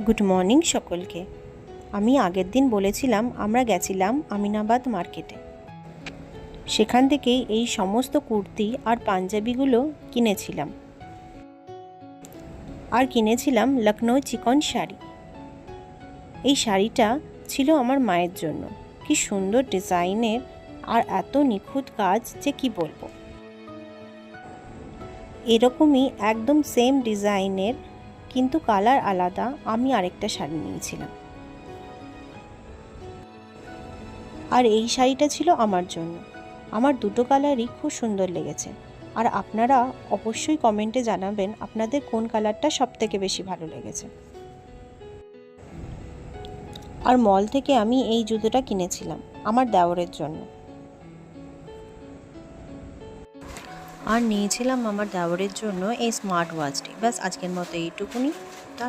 Good morning সকলকে। আমি আগের দিন বলেছিলাম আমরা গেছিলাম আমিনাবাদ মার্কেটে। সেখান থেকেই এই সমস্ত কুর্তি আর পাঞ্জাবিগুলো কিনেছিলাম। আর কিনেছিলাম লখনৌ চিকন শাড়ি। এই শাড়িটা ছিল আমার মায়ের জন্য। কি সুন্দর ডিজাইনের আর এত নিখুঁত কাজ যে কি বলবো। এরকমই একদম সেম ডিজাইনের কিন্তু কালার আলাদা আমি আরেকটা শাড়ি নিয়েছিলাম। আর এই শাড়িটা ছিল আমার জন্য। আমার দুটো কালারই খুব সুন্দর লেগেছে। আর আপনারা অবশ্যই কমেন্টে জানাবেন আপনাদের কোন কালারটা সবথেকে বেশি ভালো লেগেছে। আর মল থেকে আমি এই জুতোটা কিনেছিলাম আমার দেওরের জন্য। আর নিয়েছিলাম আমার দেওরের জন্য এই স্মার্ট ওয়াচটি। ব্যাস আজকের মতো এইটুকুনি।